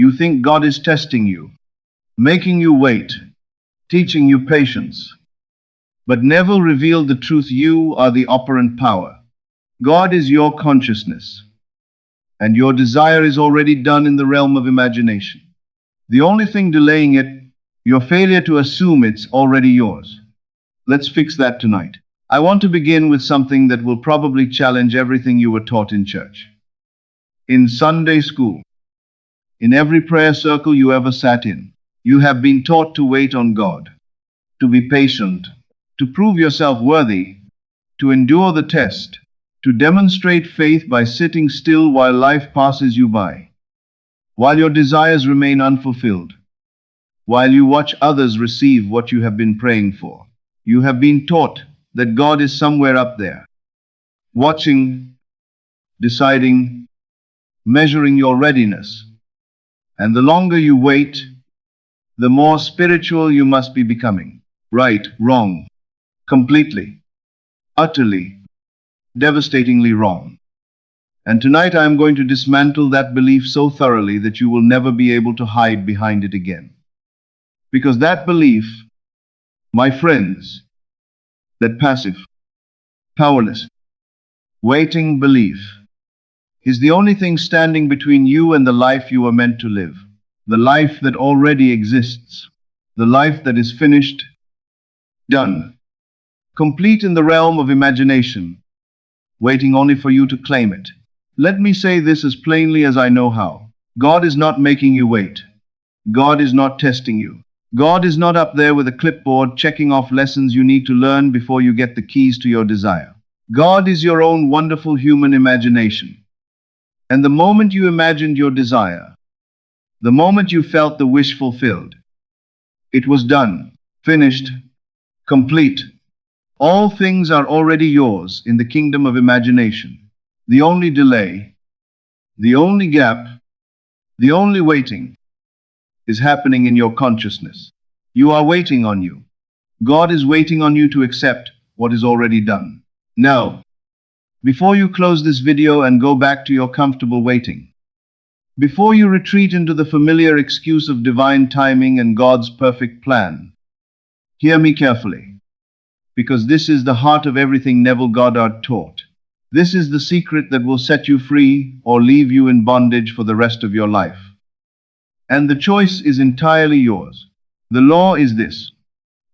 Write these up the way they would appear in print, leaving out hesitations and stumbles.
You think God is testing you, making you wait, teaching you patience. But Neville revealed the truth: you are the operant power. God is your consciousness, and your desire is already done in the realm of imagination. The only thing delaying it, your failure to assume it's already yours. Let's fix that tonight. I want to begin with something that will probably challenge everything you were taught in church, in Sunday school, in every prayer circle you ever sat in. You have been taught to wait on God, to be patient, to prove yourself worthy, to endure the test, to demonstrate faith by sitting still while life passes you by, while your desires remain unfulfilled, while you watch others receive what you have been praying for. You have been taught that God is somewhere up there, watching, deciding, measuring your readiness. And the longer you wait, the more spiritual you must be becoming. Right, wrong, completely, utterly, devastatingly wrong. And tonight I am going to dismantle that belief so thoroughly that you will never be able to hide behind it again. Because that belief, my friends, that passive, powerless, waiting belief, is the only thing standing between you and the life you are meant to live, the life that already exists, the life that is finished, done, complete in the realm of imagination, waiting only for you to claim it. Let me say this as plainly as I know how. God is not making you wait. God is not testing you. God is not up there with a clipboard checking off lessons you need to learn before you get the keys to your desire. God is your own wonderful human imagination. And the moment you imagined your desire, the moment you felt the wish fulfilled, it was done, finished, complete. All things are already yours in the kingdom of imagination. The only delay, the only gap, the only waiting is happening in your consciousness. You are waiting on you. God is waiting on you to accept what is already done. Now, before you close this video and go back to your comfortable waiting, before you retreat into the familiar excuse of divine timing and God's perfect plan, hear me carefully, because this is the heart of everything Neville Goddard taught. This is the secret that will set you free or leave you in bondage for the rest of your life. And the choice is entirely yours. The law is this: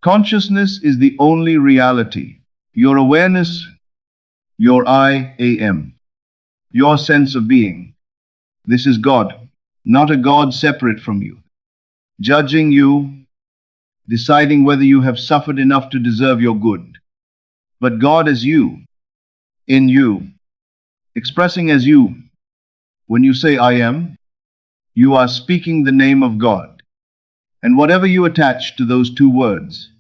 consciousness is the only reality. Your awareness, your I am, your sense of being. This is God, not a God separate from you, judging you, deciding whether you have suffered enough to deserve your good. But God as you, in you, expressing as you. When you say I am, you are speaking the name of God. And whatever you attach to those two words,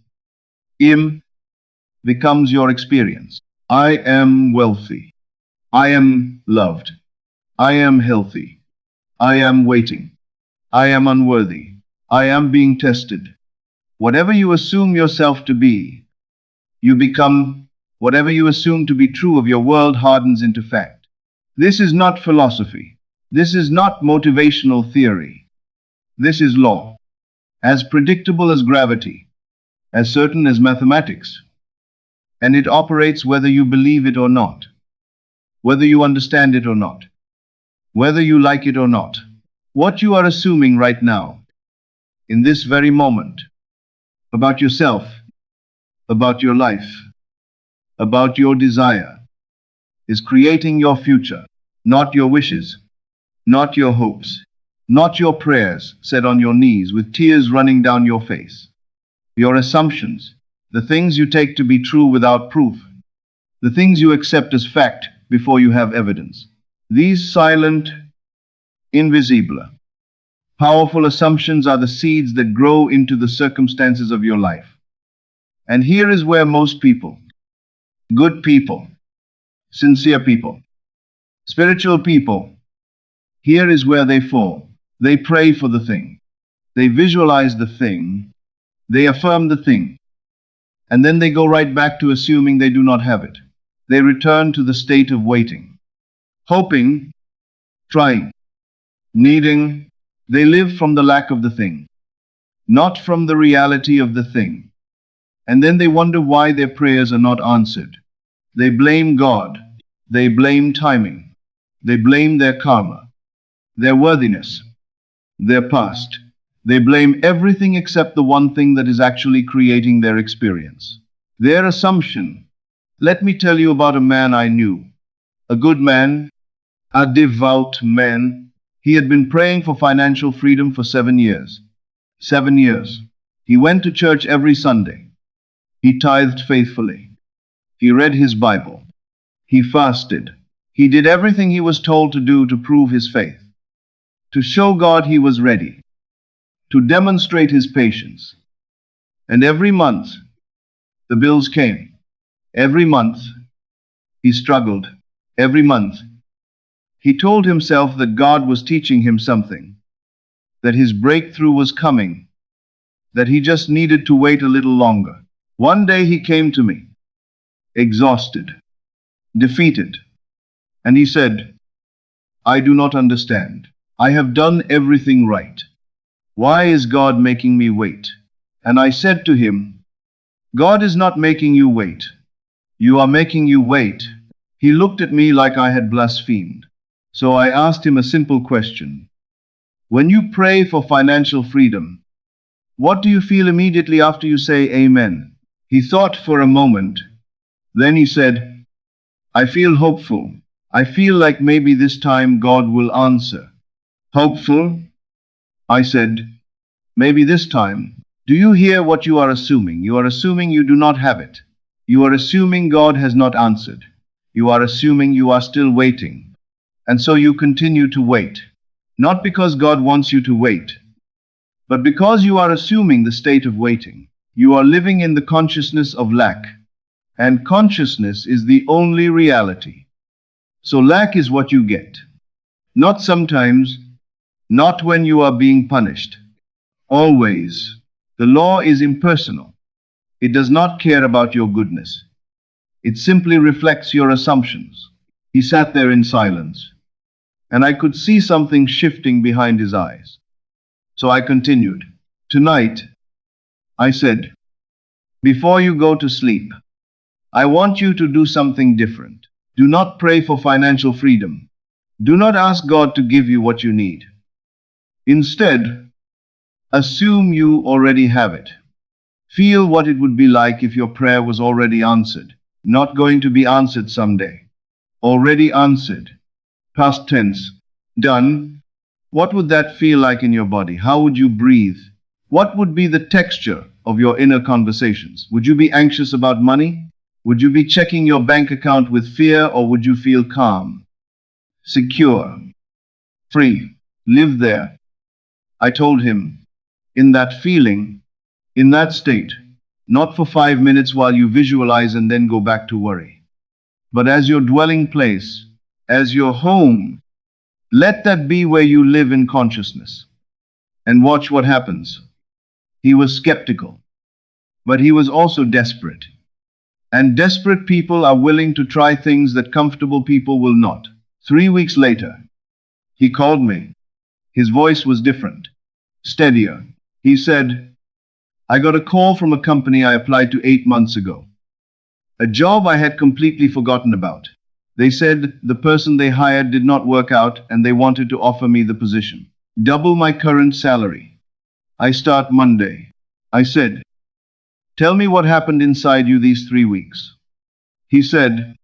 im, becomes your experience. I am wealthy. I am loved. I am healthy. I am waiting. I am unworthy. I am being tested. Whatever you assume yourself to be, you become. Whatever you assume to be true of your world hardens into fact. This is not philosophy. This is not motivational theory. This is law, as predictable as gravity, as certain as mathematics. And it operates whether you believe it or not, whether you understand it or not, whether you like it or not. What you are assuming right now, in this very moment, about yourself, about your life, about your desire, is creating your future, not your wishes, not your hopes, not your prayers said on your knees with tears running down your face. Your assumptions, the things you take to be true without proof, the things you accept as fact before you have evidence. These silent, invisible, powerful assumptions are the seeds that grow into the circumstances of your life. And here is where most people, good people, sincere people, spiritual people, here is where they fall. They pray for the thing. They visualize the thing. They affirm the thing. And then they go right back to assuming they do not have it. They return to the state of waiting, hoping, trying, needing, They live from the lack of the thing, not from the reality of the thing. And then they wonder why their prayers are not answered. They blame God. They blame timing. They blame their karma, their worthiness, their past. They blame everything except the one thing that is actually creating their experience. Their assumption. Let me tell you about a man I knew. A good man, a devout man. He had been praying for financial freedom for 7 years. 7 years. He went to church every Sunday. He tithed faithfully. He read his Bible. He fasted. He did everything he was told to do to prove his faith, to show God he was ready, to demonstrate his patience. And every month, the bills came. Every month, he struggled. Every month, he told himself that God was teaching him something, that his breakthrough was coming, that he just needed to wait a little longer. One day he came to me, exhausted, defeated, and he said, "I do not understand. I have done everything right. Why is God making me wait?" And I said to him, "God is not making you wait. You are making you wait." He looked at me like I had blasphemed. So I asked him a simple question. When you pray for financial freedom, what do you feel immediately after you say amen? He thought for a moment. Then he said, "I feel hopeful. I feel like maybe this time God will answer." Hopeful? I said, "Maybe this time." Do you hear what you are assuming? You are assuming you do not have it. You are assuming God has not answered. You are assuming you are still waiting. And so you continue to wait. Not because God wants you to wait, but because you are assuming the state of waiting. You are living in the consciousness of lack. And consciousness is the only reality. So lack is what you get. Not sometimes, not when you are being punished. Always. The law is impersonal. It does not care about your goodness. It simply reflects your assumptions. He sat there in silence, and I could see something shifting behind his eyes. So I continued. "Tonight," I said, "before you go to sleep, I want you to do something different. Do not pray for financial freedom. Do not ask God to give you what you need. Instead, assume you already have it. Feel what it would be like if your prayer was already answered, not going to be answered someday. Already answered. Past tense. Done. What would that feel like in your body? How would you breathe? What would be the texture of your inner conversations? Would you be anxious about money? Would you be checking your bank account with fear, or would you feel calm, secure, free? Live there." I told him, in that feeling, in that state, not for 5 minutes while you visualize and then go back to worry, but as your dwelling place, as your home. Let that be where you live in consciousness. And watch what happens. He was skeptical, but he was also desperate. And desperate people are willing to try things that comfortable people will not. 3 weeks later, he called me. His voice was different, steadier. He said, "I got a call from a company I applied to 8 months ago. A job I had completely forgotten about. They said the person they hired did not work out and they wanted to offer me the position. Double my current salary. I start Monday." I said, "Tell me what happened inside you these 3 weeks. He said,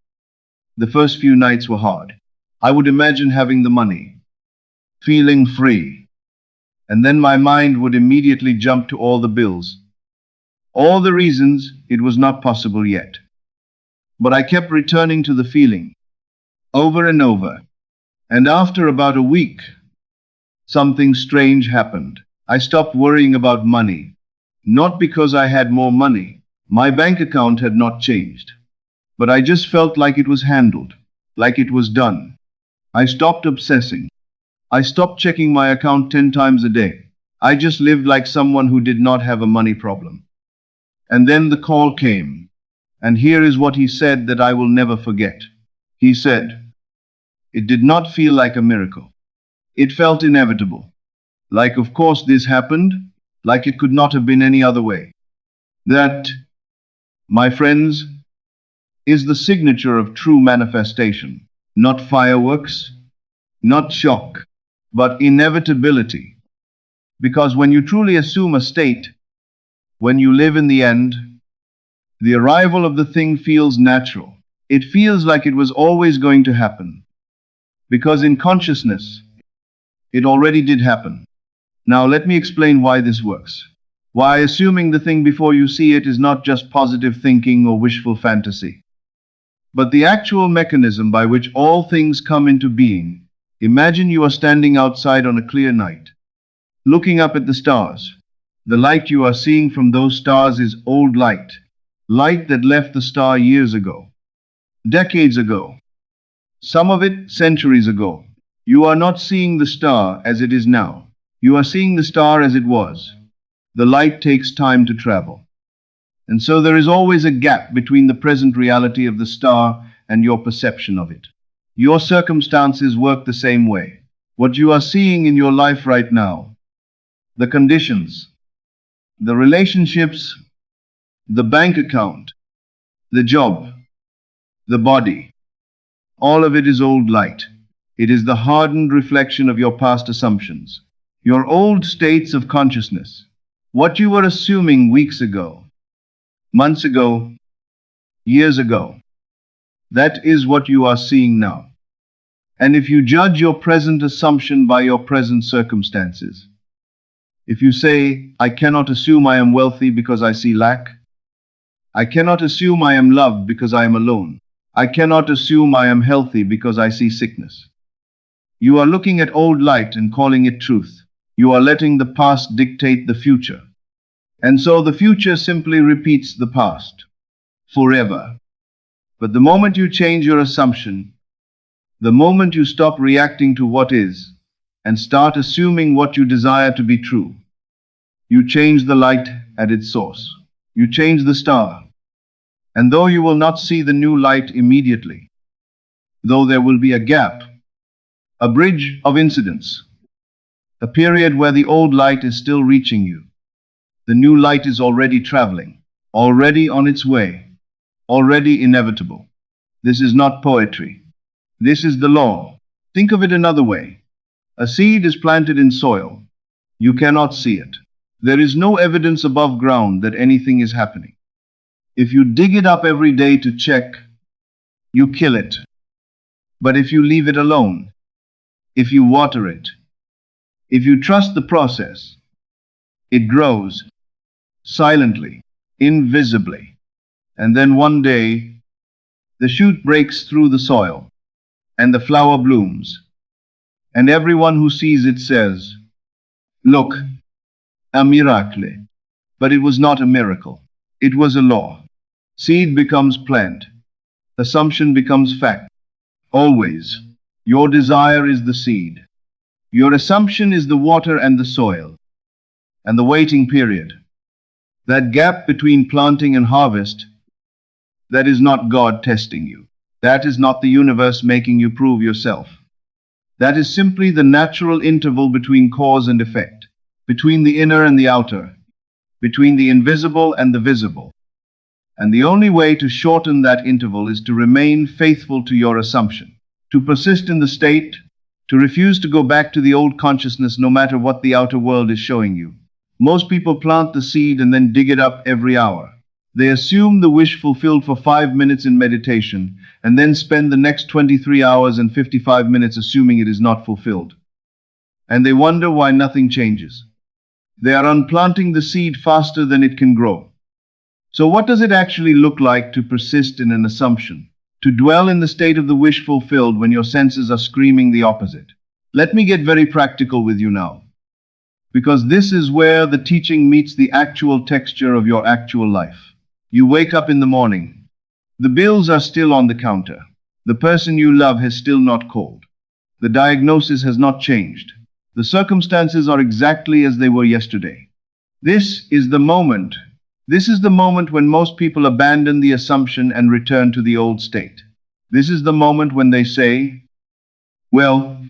"The first few nights were hard. I would imagine having the money, feeling free. And then my mind would immediately jump to all the bills, all the reasons it was not possible yet. But I kept returning to the feeling, over and over. And after about a week, something strange happened. I stopped worrying about money. Not because I had more money. My bank account had not changed. But I just felt like it was handled, like it was done. I stopped obsessing. I stopped checking my account 10 times a day. I just lived like someone who did not have a money problem." And then the call came. And here is what he said that I will never forget. He said, "It did not feel like a miracle. It felt inevitable. Like, of course, this happened, like it could not have been any other way. That, my friends, is the signature of true manifestation. Not fireworks, not shock, but inevitability. Because when you truly assume a state, when you live in the end, the arrival of the thing feels natural. It feels like it was always going to happen. Because in consciousness, it already did happen. Now let me explain why this works. Why assuming the thing before you see it is not just positive thinking or wishful fantasy, but the actual mechanism by which all things come into being. Imagine you are standing outside on a clear night, looking up at the stars. The light you are seeing from those stars is old light, light that left the star years ago, decades ago, some of it centuries ago. You are not seeing the star as it is now. You are seeing the star as it was. The light takes time to travel. And so there is always a gap between the present reality of the star and your perception of it. Your circumstances work the same way. What you are seeing in your life right now, the conditions, the relationships, the bank account, the job, the body, all of it is old light. It is the hardened reflection of your past assumptions, your old states of consciousness. What you were assuming weeks ago, months ago, years ago, that is what you are seeing now. And if you judge your present assumption by your present circumstances, if you say, I cannot assume I am wealthy because I see lack, I cannot assume I am loved because I am alone, I cannot assume I am healthy because I see sickness. You are looking at old light and calling it truth. You are letting the past dictate the future. And so the future simply repeats the past, forever. But the moment you change your assumption, the moment you stop reacting to what is, and start assuming what you desire to be true, you change the light at its source. You change the star. And though you will not see the new light immediately, though there will be a gap, a bridge of incidents, a period where the old light is still reaching you, the new light is already traveling, already on its way, already inevitable. This is not poetry. This is the law. Think of it another way. A seed is planted in soil. You cannot see it. There is no evidence above ground that anything is happening. If you dig it up every day to check, you kill it. But if you leave it alone, if you water it, if you trust the process, it grows silently, invisibly. And then one day, the shoot breaks through the soil, and the flower blooms. And everyone who sees it says, look, a miracle. But it was not a miracle. It was a law. Seed becomes plant. Assumption becomes fact. Always. Your desire is the seed. Your assumption is the water and the soil. And the waiting period. That gap between planting and harvest, that is not God testing you. That is not the universe making you prove yourself. That is simply the natural interval between cause and effect, between the inner and the outer, between the invisible and the visible. And the only way to shorten that interval is to remain faithful to your assumption, to persist in the state, to refuse to go back to the old consciousness no matter what the outer world is showing you. Most people plant the seed and then dig it up every hour. They assume the wish fulfilled for 5 minutes in meditation and then spend the next 23 hours and 55 minutes assuming it is not fulfilled. And they wonder why nothing changes. They are unplanting the seed faster than it can grow. So what does it actually look like to persist in an assumption? To dwell in the state of the wish fulfilled when your senses are screaming the opposite? Let me get very practical with you now, because this is where the teaching meets the actual texture of your actual life. You wake up in the morning. The bills are still on the counter. The person you love has still not called. The diagnosis has not changed. The circumstances are exactly as they were yesterday. This is the moment when most people abandon the assumption and return to the old state. This is the moment when they say, well,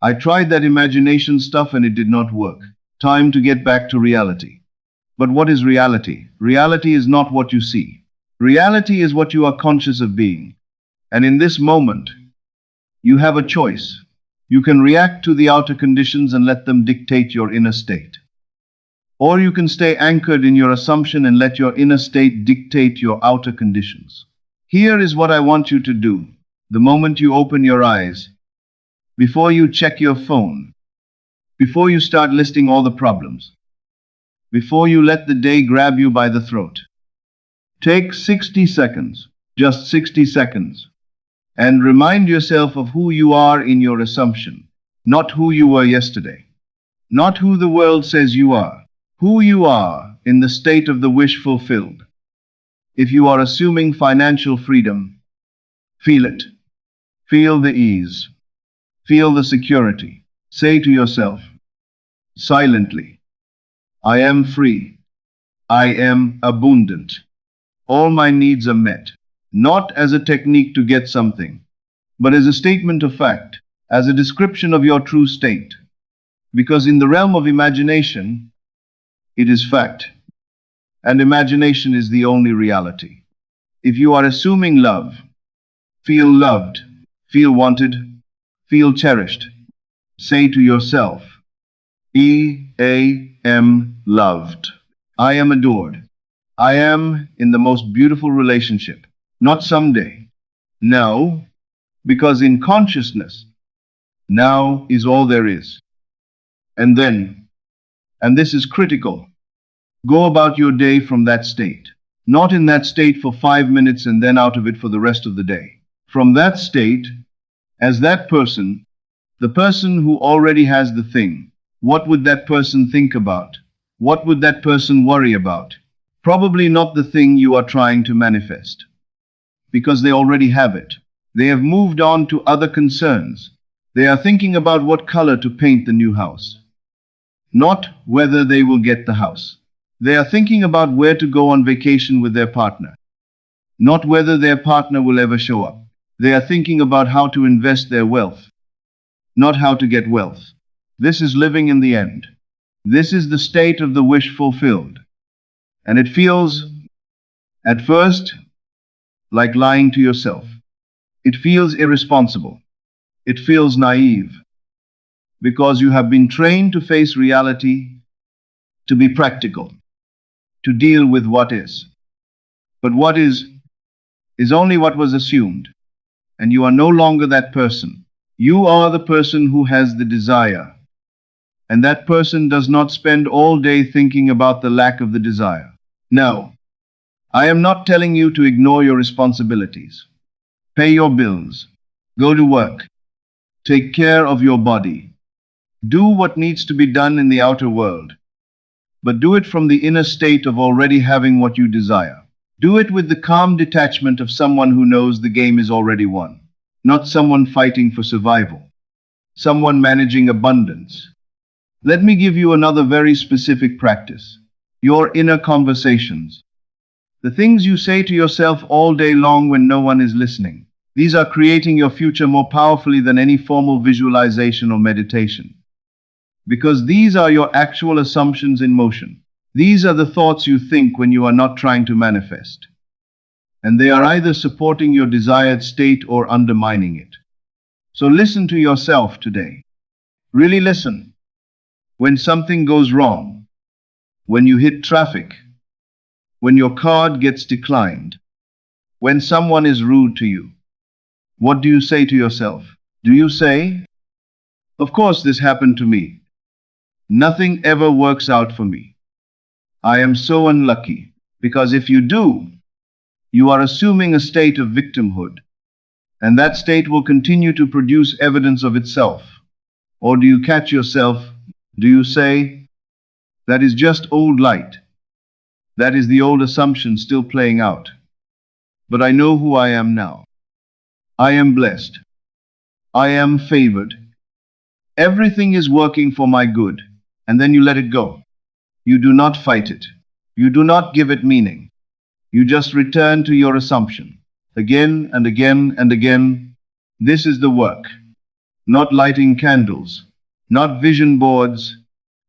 I tried that imagination stuff and it did not work. Time to get back to reality. But what is reality? Reality is not what you see. Reality is what you are conscious of being. And in this moment, you have a choice. You can react to the outer conditions and let them dictate your inner state. Or you can stay anchored in your assumption and let your inner state dictate your outer conditions. Here is what I want you to do. The moment you open your eyes, before you check your phone, before you start listing all the problems, before you let the day grab you by the throat, take 60 seconds, just 60 seconds, and remind yourself of who you are in your assumption, not who you were yesterday, not who the world says you are, who you are in the state of the wish fulfilled. If you are assuming financial freedom, feel it. Feel the ease. Feel the security. Say to yourself, silently, I am free. I am abundant. All my needs are met. Not as a technique to get something, but as a statement of fact, as a description of your true state. Because in the realm of imagination, it is fact, and imagination is the only reality. If you are assuming love, feel loved, feel wanted, feel cherished. Say to yourself, I am loved. I am adored. I am in the most beautiful relationship. Not someday. Now, because in consciousness, now is all there is. And then, and this is critical, go about your day from that state. Not in that state for 5 minutes and then out of it for the rest of the day. From that state, as that person, the person who already has the thing, what would that person think about? What would that person worry about? Probably not the thing you are trying to manifest. Because they already have it. They have moved on to other concerns. They are thinking about what color to paint the new house. Not whether they will get the house. They are thinking about where to go on vacation with their partner. Not whether their partner will ever show up. They are thinking about how to invest their wealth. Not how to get wealth. This is living in the end. This is the state of the wish fulfilled. And it feels, at first, like lying to yourself. It feels irresponsible. It feels naive. Because you have been trained to face reality, to be practical, to deal with what is. But what is only what was assumed. And you are no longer that person. You are the person who has the desire. And that person does not spend all day thinking about the lack of the desire. No. I am not telling you to ignore your responsibilities. Pay your bills. Go to work. Take care of your body. Do what needs to be done in the outer world. But do it from the inner state of already having what you desire. Do it with the calm detachment of someone who knows the game is already won. Not someone fighting for survival. Someone managing abundance. Let me give you another very specific practice. Your inner conversations. The things you say to yourself all day long when no one is listening. These are creating your future more powerfully than any formal visualization or meditation. Because these are your actual assumptions in motion. These are the thoughts you think when you are not trying to manifest. And they are either supporting your desired state or undermining it. So listen to yourself today. Really listen. When something goes wrong, when you hit traffic, when your card gets declined, when someone is rude to you, what do you say to yourself? Do you say, of course this happened to me. Nothing ever works out for me. I am so unlucky. Because if you do, you are assuming a state of victimhood. And that state will continue to produce evidence of itself. Or do you catch yourself? Do you say, that is just old light. That is the old assumption still playing out. But I know who I am now. I am blessed. I am favored. Everything is working for my good. And then you let it go. You do not fight it. You do not give it meaning. You just return to your assumption. Again and again and again. This is the work. not lighting candles, not vision boards,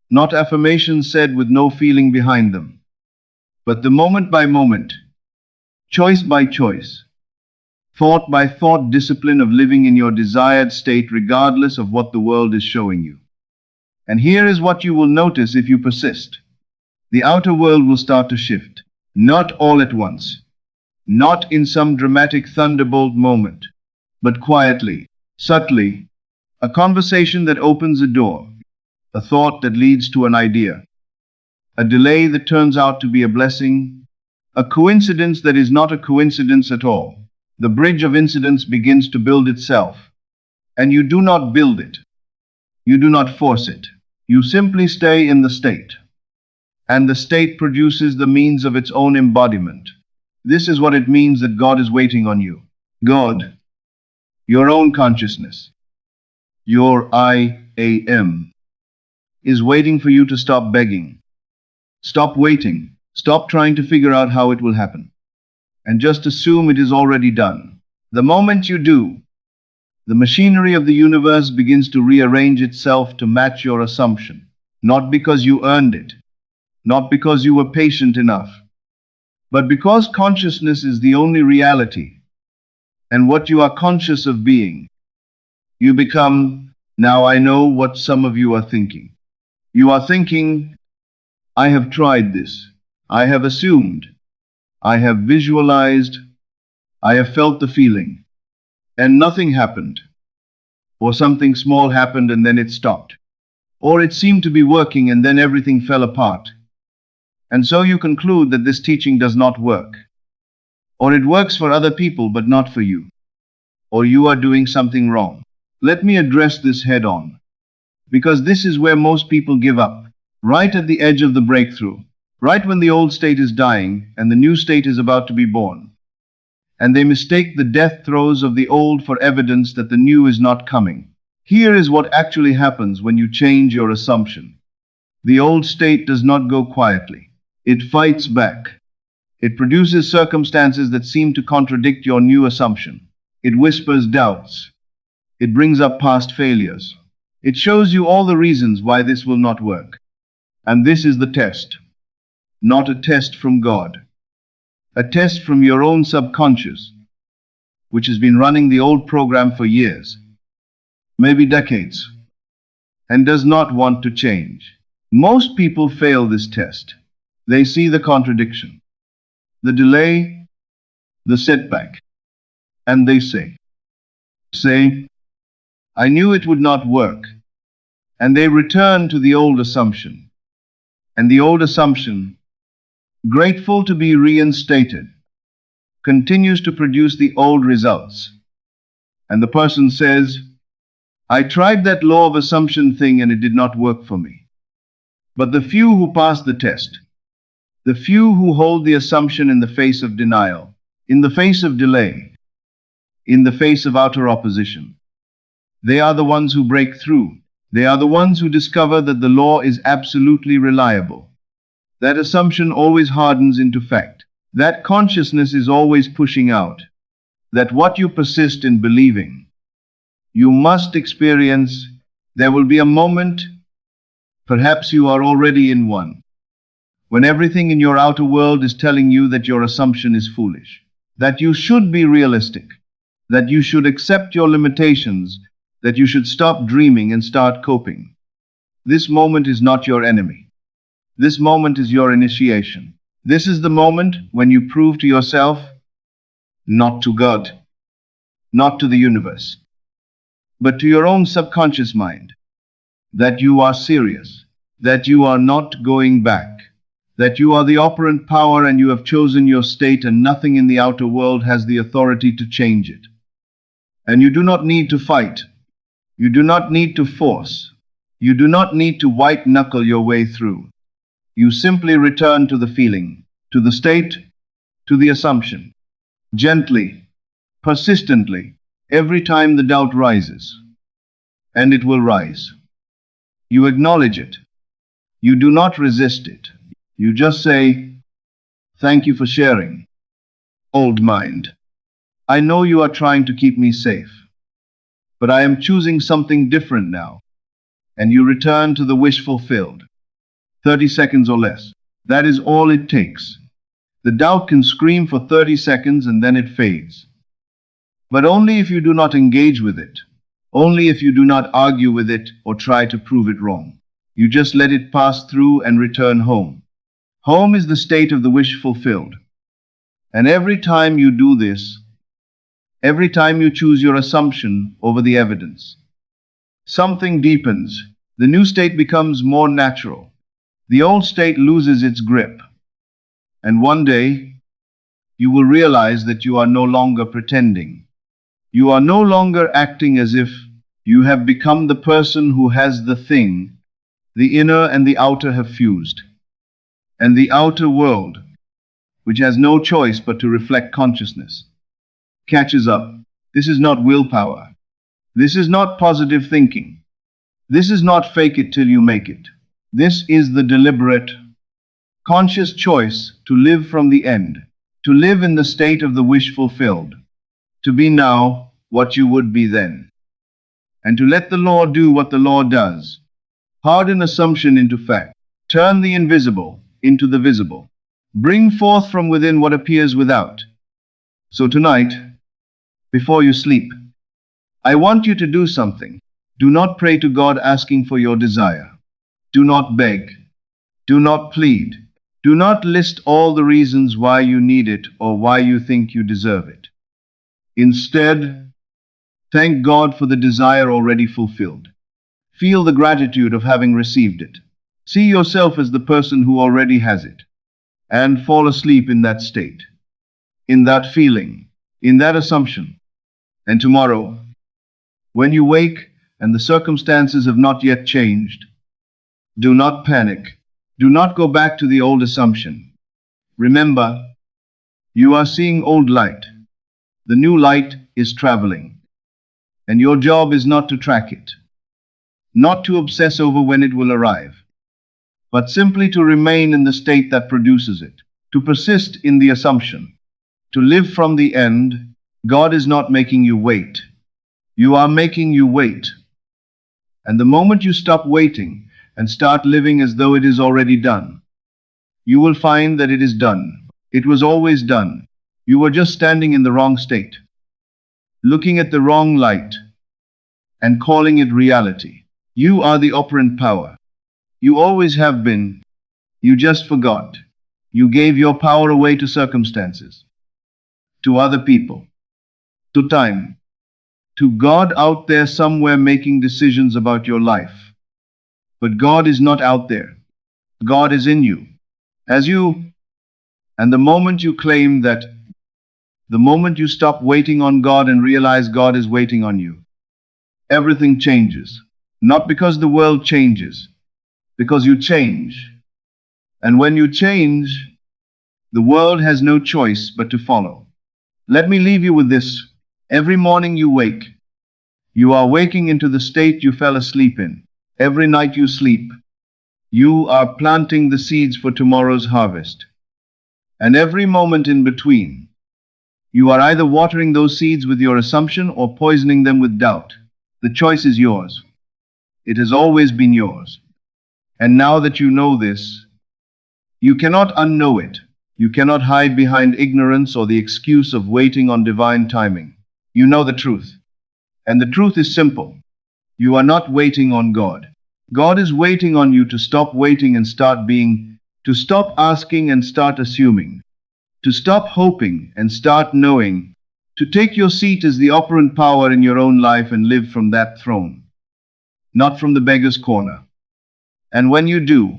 not affirmations said with no feeling behind them, but the moment by moment, choice by choice, thought by thought discipline of living in your desired state regardless of what the world is showing you. And here is what you will notice if you persist. The outer world will start to shift, not all at once, not in some dramatic thunderbolt moment, but quietly, subtly, a conversation that opens a door, a thought that leads to an idea, a delay that turns out to be a blessing, a coincidence that is not a coincidence at all. The bridge of incidents begins to build itself, and you do not build it. You do not force it. You simply stay in the state, and the state produces the means of its own embodiment. This is what it means that God is waiting on you. God, your own consciousness, your I am, is waiting for you to stop begging. Stop waiting. Stop trying to figure out how it will happen, and just assume it is already done. The moment you do, the machinery of the universe begins to rearrange itself to match your assumption, not because you earned it, not because you were patient enough, but because consciousness is the only reality, and what you are conscious of being, you become. Now I know what some of you are thinking. You are thinking, I have tried this, I have assumed, I have visualized, I have felt the feeling, and nothing happened. Or something small happened and then it stopped. Or it seemed to be working and then everything fell apart. And so you conclude that this teaching does not work. Or it works for other people but not for you. Or you are doing something wrong. Let me address this head on, because this is where most people give up, right at the edge of the breakthrough, right when the old state is dying and the new state is about to be born. And they mistake the death throes of the old for evidence that the new is not coming. Here is what actually happens when you change your assumption. The old state does not go quietly. It fights back. It produces circumstances that seem to contradict your new assumption. It whispers doubts. It brings up past failures. It shows you all the reasons why this will not work. And this is the test. Not a test from God. A test from your own subconscious, which has been running the old program for years, maybe decades, and does not want to change. Most people fail this test. They see the contradiction, the delay, the setback, and they say, I knew it would not work. And they return to the old assumption. And the old assumption, grateful to be reinstated, continues to produce the old results. And the person says, I tried that law of assumption thing and it did not work for me. But the few who pass the test, the few who hold the assumption in the face of denial, in the face of delay, in the face of outer opposition, they are the ones who break through. They are the ones who discover that the law is absolutely reliable. That assumption always hardens into fact. That consciousness is always pushing out. That what you persist in believing, you must experience. There will be a moment, perhaps you are already in one, when everything in your outer world is telling you that your assumption is foolish, that you should be realistic, that you should accept your limitations, that you should stop dreaming and start coping. This moment is not your enemy. This moment is your initiation. This is the moment when you prove to yourself, not to God, not to the universe, but to your own subconscious mind, that you are serious, that you are not going back, that you are the operant power and you have chosen your state and nothing in the outer world has the authority to change it. And you do not need to fight. You do not need to force. You do not need to white-knuckle your way through. You simply return to the feeling, to the state, to the assumption. Gently, persistently, every time the doubt rises. And it will rise. You acknowledge it. You do not resist it. You just say, thank you for sharing. Old mind, I know you are trying to keep me safe. but I am choosing something different now. And you return to the wish fulfilled. 30 seconds or less. That is all it takes. The doubt can scream for 30 seconds and then it fades. But only if you do not engage with it. Only if you do not argue with it or try to prove it wrong. You just let it pass through and return home. Home is the state of the wish fulfilled. And every time you do this, every time you choose your assumption over the evidence, something deepens. The new state becomes more natural. The old state loses its grip. And one day, you will realize that you are no longer pretending. You are no longer acting as if you have become the person who has the thing. The inner and the outer have fused. And the outer world, which has no choice but to reflect consciousness, catches up. This is not willpower. This is not positive thinking. This is not fake it till you make it. This is the deliberate, conscious choice to live from the end, to live in the state of the wish fulfilled, to be now what you would be then, and to let the law do what the law does. Harden assumption into fact. Turn the invisible into the visible. Bring forth from within what appears without. So tonight, before you sleep, I want you to do something. Do not pray to God asking for your desire. Do not beg. Do not plead. Do not list all the reasons why you need it or why you think you deserve it. Instead, thank God for the desire already fulfilled. Feel the gratitude of having received it. See yourself as the person who already has it. And fall asleep in that state, in that feeling, in that assumption. And tomorrow, when you wake and the circumstances have not yet changed, do not panic. Do not go back to the old assumption. Remember, you are seeing old light. The new light is traveling. And your job is not to track it, not to obsess over when it will arrive, but simply to remain in the state that produces it, to persist in the assumption, to live from the end. God is not making you wait. You are making you wait. And the moment you stop waiting and start living as though it is already done, you will find that it is done. It was always done. You were just standing in the wrong state, looking at the wrong light, and calling it reality. You are the operant power. You always have been. You just forgot. You gave your power away to circumstances, to other people, to time, to God out there somewhere making decisions about your life. But God is not out there. God is in you, as you. And the moment you claim that, the moment you stop waiting on God and realize God is waiting on you, everything changes. Not because the world changes, because you change. And when you change, the world has no choice but to follow. Let me leave you with this. Every morning you wake, you are waking into the state you fell asleep in. Every night you sleep, you are planting the seeds for tomorrow's harvest. And every moment in between, you are either watering those seeds with your assumption or poisoning them with doubt. The choice is yours. It has always been yours. And now that you know this, you cannot unknow it. You cannot hide behind ignorance or the excuse of waiting on divine timing. You know the truth. And the truth is simple. You are not waiting on God. God is waiting on you to stop waiting and start being, to stop asking and start assuming, to stop hoping and start knowing, to take your seat as the operant power in your own life and live from that throne, not from the beggar's corner. And when you do,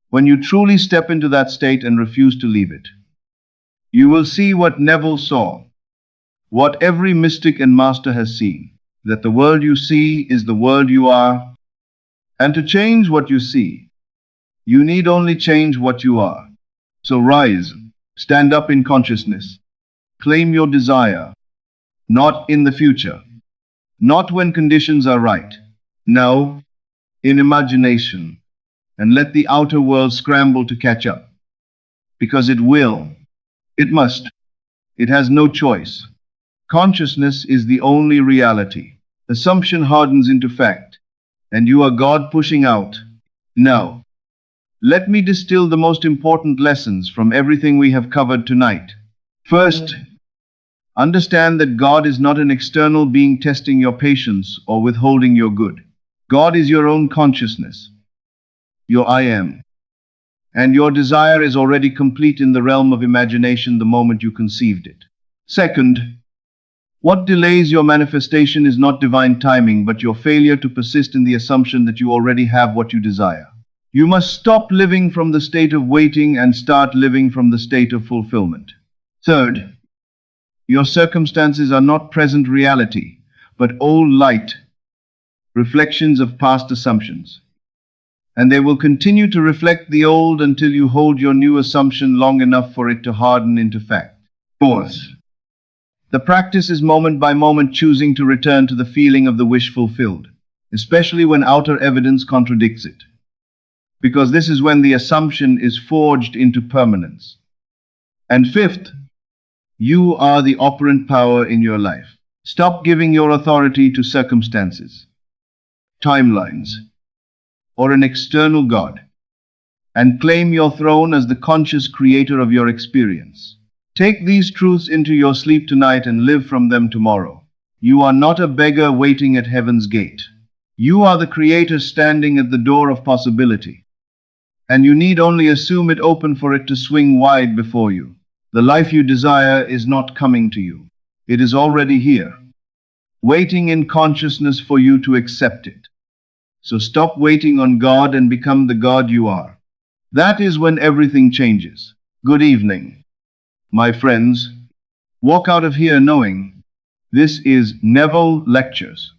when you truly step into that state and refuse to leave it, you will see what Neville saw, what every mystic and master has seen, that the world you see is the world you are. And to change what you see, you need only change what you are. So rise, stand up in consciousness, claim your desire, not in the future, not when conditions are right, no, in imagination, and let the outer world scramble to catch up. Because it will. It must. It has no choice. Consciousness is the only reality. Assumption hardens into fact, and you are God pushing out. Now, let me distill the most important lessons from everything we have covered tonight. First, understand that God is not an external being testing your patience or withholding your good. God is your own consciousness, your I am. And your desire is already complete in the realm of imagination the moment you conceived it. Second, what delays your manifestation is not divine timing, but your failure to persist in the assumption that you already have what you desire. You must stop living from the state of waiting and start living from the state of fulfillment. Third, your circumstances are not present reality, but old light, reflections of past assumptions. And they will continue to reflect the old until you hold your new assumption long enough for it to harden into fact. Fourth, the practice is moment by moment choosing to return to the feeling of the wish fulfilled, especially when outer evidence contradicts it. Because this is when the assumption is forged into permanence. And fifth, you are the operant power in your life. Stop giving your authority to circumstances, timelines, or an external God, and claim your throne as the conscious creator of your experience. Take these truths into your sleep tonight and live from them tomorrow. You are not a beggar waiting at heaven's gate. You are the creator standing at the door of possibility. And you need only assume it open for it to swing wide before you. The life you desire is not coming to you. It is already here, waiting in consciousness for you to accept it. So stop waiting on God and become the God you are. That is when everything changes. Good evening, my friends. Walk out of here knowing this is Neville Lectures.